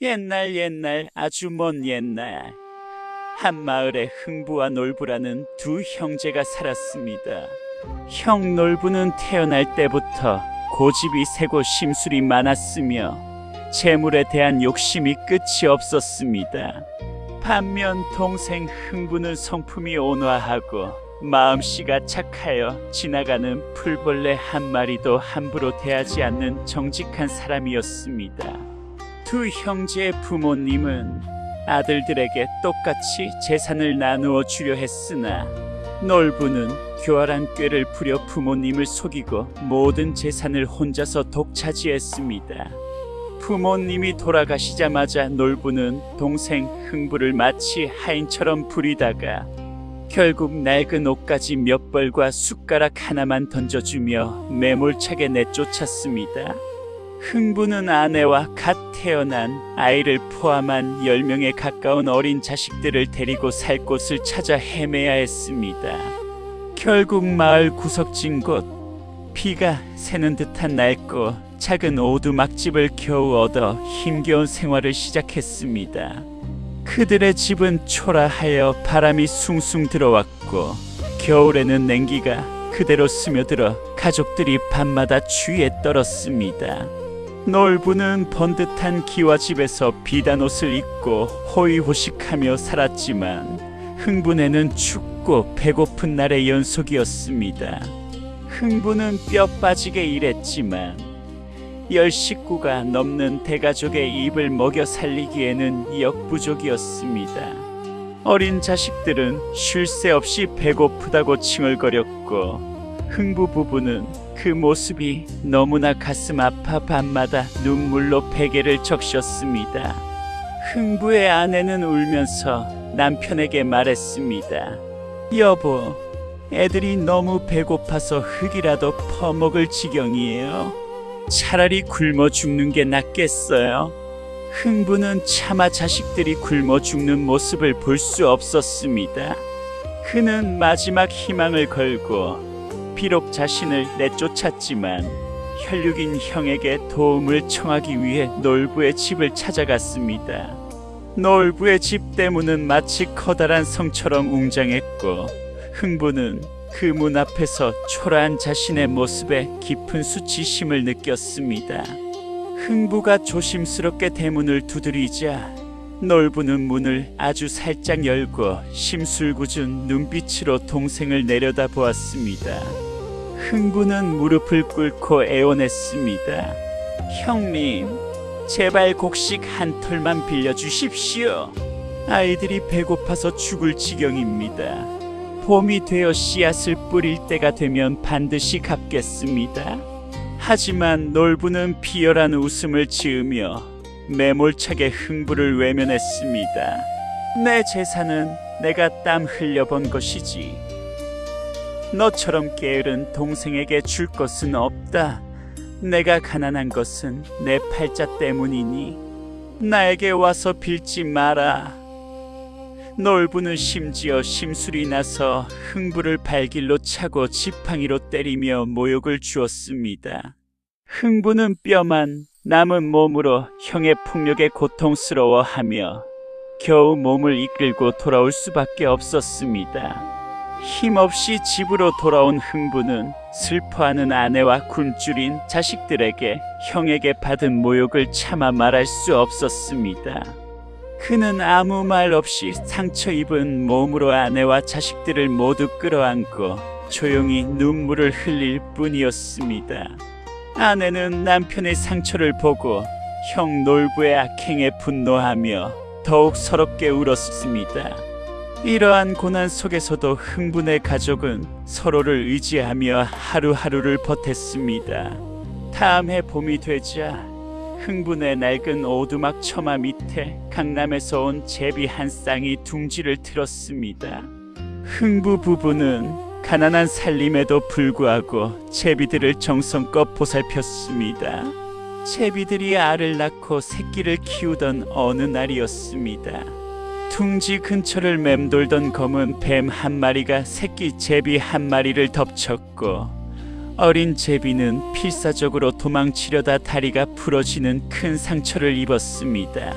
옛날 아주 먼 옛날 한 마을에 흥부와 놀부라는 두 형제가 살았습니다. 형 놀부는 태어날 때부터 고집이 세고 심술이 많았으며 재물에 대한 욕심이 끝이 없었습니다. 반면 동생 흥부는 성품이 온화하고 마음씨가 착하여 지나가는 풀벌레 한 마리도 함부로 대하지 않는 정직한 사람이었습니다. 두 형제의 부모님은 아들들에게 똑같이 재산을 나누어 주려 했으나 놀부는 교활한 꾀를 부려 부모님을 속이고 모든 재산을 혼자서 독차지했습니다. 부모님이 돌아가시자마자 놀부는 동생 흥부를 마치 하인처럼 부리다가 결국 낡은 옷가지 몇 벌과 숟가락 하나만 던져주며 매몰차게 내쫓았습니다. 흥부는 아내와 갓 태어난 아이를 포함한 10명에 가까운 어린 자식들을 데리고 살 곳을 찾아 헤매야 했습니다. 결국 마을 구석진 곳, 비가 새는 듯한 낡고 작은 오두막집을 겨우 얻어 힘겨운 생활을 시작했습니다. 그들의 집은 초라하여 바람이 숭숭 들어왔고 겨울에는 냉기가 그대로 스며들어 가족들이 밤마다 추위에 떨었습니다. 놀부는 번듯한 기와집에서 비단 옷을 입고 호의호식하며 살았지만 흥부네는 춥고 배고픈 날의 연속이었습니다. 흥부는 뼈 빠지게 일했지만 10식구가 넘는 대가족의 입을 먹여 살리기에는 역부족이었습니다. 어린 자식들은 쉴 새 없이 배고프다고 칭얼거렸고 흥부 부부는 그 모습이 너무나 가슴 아파 밤마다 눈물로 베개를 적셨습니다. 흥부의 아내는 울면서 남편에게 말했습니다. 여보, 애들이 너무 배고파서 흙이라도 퍼먹을 지경이에요. 차라리 굶어 죽는 게 낫겠어요. 흥부는 차마 자식들이 굶어 죽는 모습을 볼 수 없었습니다. 그는 마지막 희망을 걸고 비록 자신을 내쫓았지만 혈육인 형에게 도움을 청하기 위해 놀부의 집을 찾아갔습니다. 놀부의 집 대문은 마치 커다란 성처럼 웅장했고 흥부는 그 문 앞에서 초라한 자신의 모습에 깊은 수치심을 느꼈습니다. 흥부가 조심스럽게 대문을 두드리자 놀부는 문을 아주 살짝 열고 심술궂은 눈빛으로 동생을 내려다보았습니다. 흥부는 무릎을 꿇고 애원했습니다. 형님, 제발 곡식 한 톨만 빌려주십시오. 아이들이 배고파서 죽을 지경입니다. 봄이 되어 씨앗을 뿌릴 때가 되면 반드시 갚겠습니다. 하지만 놀부는 비열한 웃음을 지으며 매몰차게 흥부를 외면했습니다. 내 재산은 내가 땀 흘려번 것이지. 너처럼 게으른 동생에게 줄 것은 없다. 내가 가난한 것은 내 팔자 때문이니 나에게 와서 빌지 마라. 놀부는 심지어 심술이 나서 흥부를 발길로 차고 지팡이로 때리며 모욕을 주었습니다. 흥부는 뼈만 남은 몸으로 형의 폭력에 고통스러워하며 겨우 몸을 이끌고 돌아올 수밖에 없었습니다. 힘없이 집으로 돌아온 흥부는 슬퍼하는 아내와 굶주린 자식들에게 형에게 받은 모욕을 차마 말할 수 없었습니다. 그는 아무 말 없이 상처 입은 몸으로 아내와 자식들을 모두 끌어안고 조용히 눈물을 흘릴 뿐이었습니다. 아내는 남편의 상처를 보고 형 놀부의 악행에 분노하며 더욱 서럽게 울었습니다. 이러한 고난 속에서도 흥분의 가족은 서로를 의지하며 하루하루를 버텼습니다. 다음 해 봄이 되자 흥분의 낡은 오두막 처마 밑에 강남에서 온 제비 한 쌍이 둥지를 틀었습니다. 흥부 부부는 가난한 살림에도 불구하고 제비들을 정성껏 보살폈습니다. 제비들이 알을 낳고 새끼를 키우던 어느 날이었습니다. 둥지 근처를 맴돌던 검은 뱀 한 마리가 새끼 제비 한 마리를 덮쳤고 어린 제비는 필사적으로 도망치려다 다리가 부러지는 큰 상처를 입었습니다.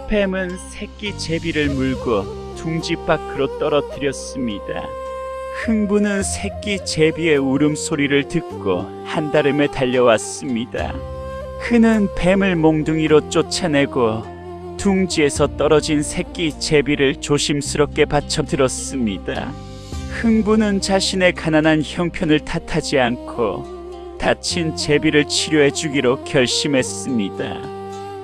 뱀은 새끼 제비를 물고 둥지 밖으로 떨어뜨렸습니다. 흥부는 새끼 제비의 울음소리를 듣고 한달음에 달려왔습니다. 그는 뱀을 몽둥이로 쫓아내고 둥지에서 떨어진 새끼 제비를 조심스럽게 받쳐들었습니다. 흥부는 자신의 가난한 형편을 탓하지 않고 다친 제비를 치료해 주기로 결심했습니다.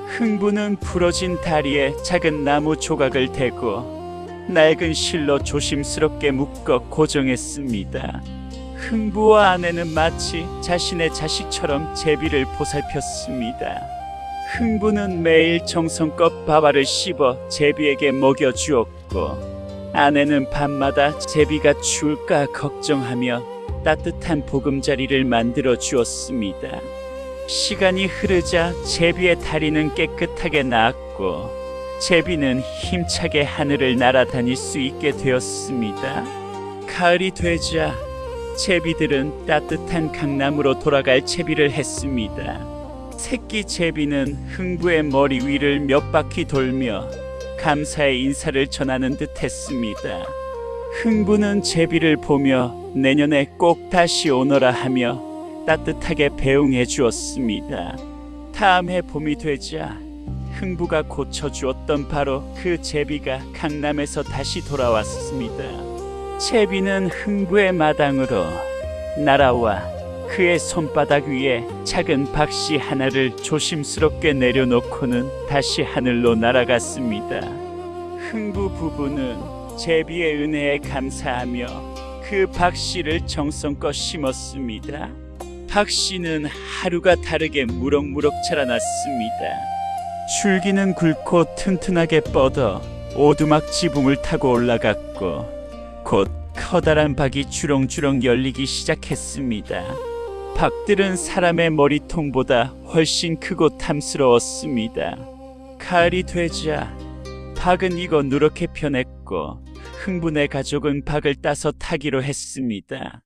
흥부는 부러진 다리에 작은 나무 조각을 대고 낡은 실로 조심스럽게 묶어 고정했습니다. 흥부와 아내는 마치 자신의 자식처럼 제비를 보살폈습니다. 흥부는 매일 정성껏 밥알을 씹어 제비에게 먹여주었고 아내는 밤마다 제비가 추울까 걱정하며 따뜻한 보금자리를 만들어 주었습니다. 시간이 흐르자 제비의 다리는 깨끗하게 나았고 제비는 힘차게 하늘을 날아다닐 수 있게 되었습니다. 가을이 되자 제비들은 따뜻한 강남으로 돌아갈 채비를 했습니다. 새끼 제비는 흥부의 머리 위를 몇 바퀴 돌며 감사의 인사를 전하는 듯 했습니다. 흥부는 제비를 보며 내년에 꼭 다시 오너라 하며 따뜻하게 배웅해 주었습니다. 다음 해 봄이 되자 흥부가 고쳐주었던 바로 그 제비가 강남에서 다시 돌아왔습니다. 제비는 흥부의 마당으로 날아와 그의 손바닥 위에 작은 박씨 하나를 조심스럽게 내려놓고는 다시 하늘로 날아갔습니다. 흥부 부부는 제비의 은혜에 감사하며 그 박씨를 정성껏 심었습니다. 박씨는 하루가 다르게 무럭무럭 자라났습니다. 줄기는 굵고 튼튼하게 뻗어 오두막 지붕을 타고 올라갔고 곧 커다란 박이 주렁주렁 열리기 시작했습니다. 박들은 사람의 머리통보다 훨씬 크고 탐스러웠습니다. 가을이 되자 박은 익어 누렇게 변했고 흥부네 가족은 박을 따서 타기로 했습니다.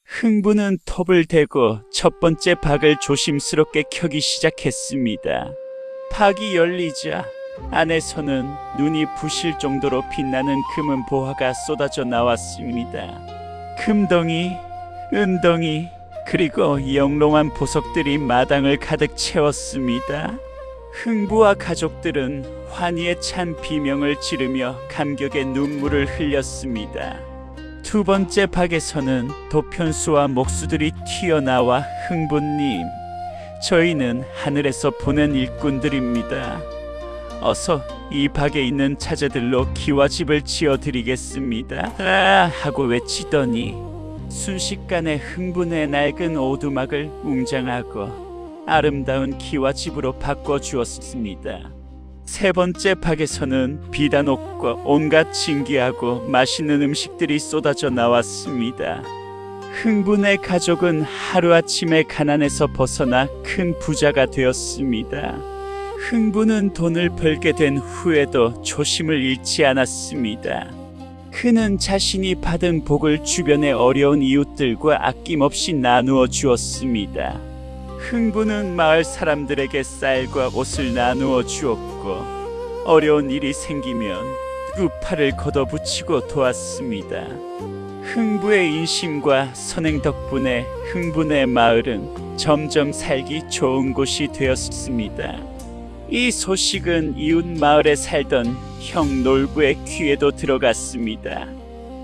흥부는 톱을 대고 첫 번째 박을 조심스럽게 켜기 시작했습니다. 박이 열리자 안에서는 눈이 부실 정도로 빛나는 금은 보화가 쏟아져 나왔습니다. 금덩이, 은덩이, 그리고 영롱한 보석들이 마당을 가득 채웠습니다. 흥부와 가족들은 환희에 찬 비명을 지르며 감격의 눈물을 흘렸습니다. 두 번째 박에서는 도편수와 목수들이 튀어나와 흥부님, 저희는 하늘에서 보낸 일꾼들입니다. 어서 이 박에 있는 차제들로 기와집을 지어드리겠습니다. 하고 외치더니 순식간에 흥분의 낡은 오두막을 웅장하고 아름다운 기와집으로 바꿔주었습니다. 세 번째 박에서는 비단옷과 온갖 진귀하고 맛있는 음식들이 쏟아져 나왔습니다. 흥분의 가족은 하루아침에 가난에서 벗어나 큰 부자가 되었습니다. 흥부는 돈을 벌게 된 후에도 초심을 잃지 않았습니다. 그는 자신이 받은 복을 주변의 어려운 이웃들과 아낌없이 나누어 주었습니다. 흥부는 마을 사람들에게 쌀과 옷을 나누어 주었고 어려운 일이 생기면 두 팔을 걷어붙이고 도왔습니다. 흥부의 인심과 선행 덕분에 흥부네 마을은 점점 살기 좋은 곳이 되었습니다. 이 소식은 이웃 마을에 살던 형 놀부의 귀에도 들어갔습니다.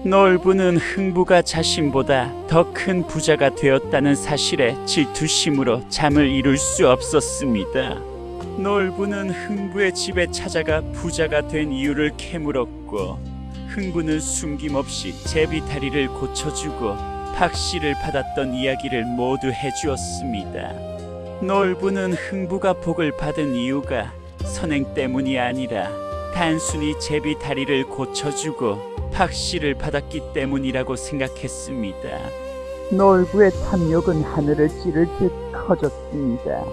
놀부는 흥부가 자신보다 더 큰 부자가 되었다는 사실에 질투심으로 잠을 이룰 수 없었습니다. 놀부는 흥부의 집에 찾아가 부자가 된 이유를 캐물었고 흥부는 숨김없이 제비 다리를 고쳐주고 박씨를 받았던 이야기를 모두 해주었습니다. 놀부는 흥부가 복을 받은 이유가 선행 때문이 아니라 단순히 제비 다리를 고쳐주고 박씨를 받았기 때문이라고 생각했습니다. 놀부의 탐욕은 하늘을 찌를 듯 커졌습니다.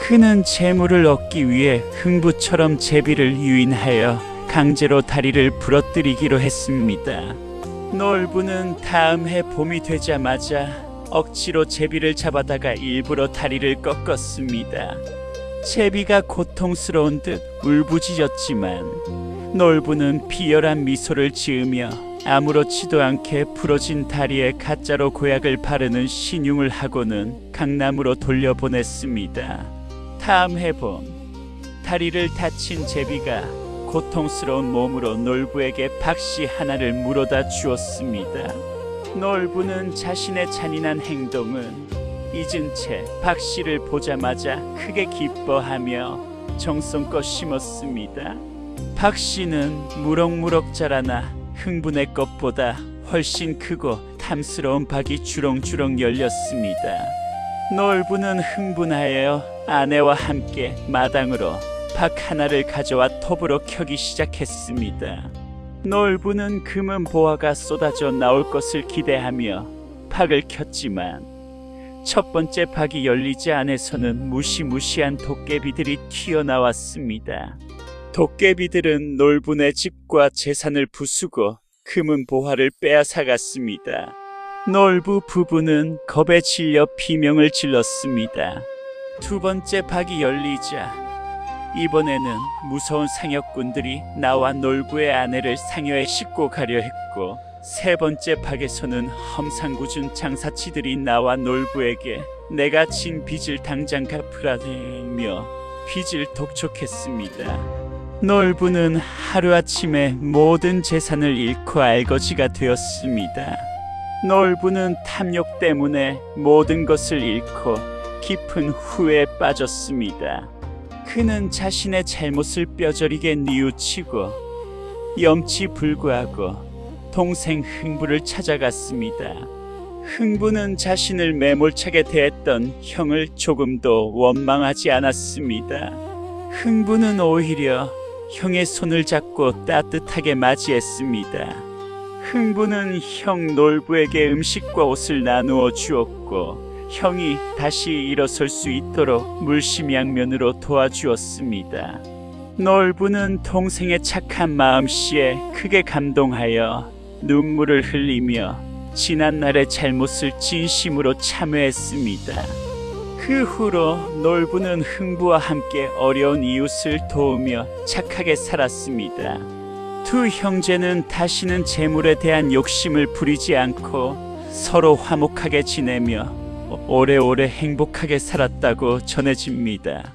그는 재물을 얻기 위해 흥부처럼 제비를 유인하여 강제로 다리를 부러뜨리기로 했습니다. 놀부는 다음 해 봄이 되자마자 억지로 제비를 잡아다가 일부러 다리를 꺾었습니다. 제비가 고통스러운 듯 울부짖었지만 놀부는 비열한 미소를 지으며 아무렇지도 않게 부러진 다리에 가짜로 고약을 바르는 신용을 하고는 강남으로 돌려보냈습니다. 다음 해봄, 다리를 다친 제비가 고통스러운 몸으로 놀부에게 박씨 하나를 물어다 주었습니다. 놀부는 자신의 잔인한 행동은 잊은 채 박씨를 보자마자 크게 기뻐하며 정성껏 심었습니다. 박씨는 무럭무럭 자라나 흥분의 것보다 훨씬 크고 탐스러운 박이 주렁주렁 열렸습니다. 놀부는 흥분하여 아내와 함께 마당으로 박 하나를 가져와 톱으로 켜기 시작했습니다. 놀부는 금은 보화가 쏟아져 나올 것을 기대하며 박을 켰지만 첫 번째 박이 열리지 안에서는 무시무시한 도깨비들이 튀어나왔습니다. 도깨비들은 놀부네 집과 재산을 부수고 금은 보화를 빼앗아갔습니다. 놀부 부부는 겁에 질려 비명을 질렀습니다. 두 번째 박이 열리자 이번에는 무서운 상역꾼들이 나와 놀부의 아내를 상여에 싣고 가려 했고, 세 번째 박에서는 험상궂은 장사치들이 나와 놀부에게 내가 진 빚을 당장 갚으라며 빚을 독촉했습니다. 놀부는 하루아침에 모든 재산을 잃고 알거지가 되었습니다. 놀부는 탐욕 때문에 모든 것을 잃고 깊은 후회에 빠졌습니다. 그는 자신의 잘못을 뼈저리게 뉘우치고 염치불구하고 동생 흥부를 찾아갔습니다. 흥부는 자신을 매몰차게 대했던 형을 조금도 원망하지 않았습니다. 흥부는 오히려 형의 손을 잡고 따뜻하게 맞이했습니다. 흥부는 형 놀부에게 음식과 옷을 나누어 주었고 형이 다시 일어설 수 있도록 물심양면으로 도와주었습니다. 놀부는 동생의 착한 마음씨에 크게 감동하여 눈물을 흘리며 지난날의 잘못을 진심으로 참회했습니다. 그 후로 놀부는 흥부와 함께 어려운 이웃을 도우며 착하게 살았습니다. 두 형제는 다시는 재물에 대한 욕심을 부리지 않고 서로 화목하게 지내며 오래오래 행복하게 살았다고 전해집니다.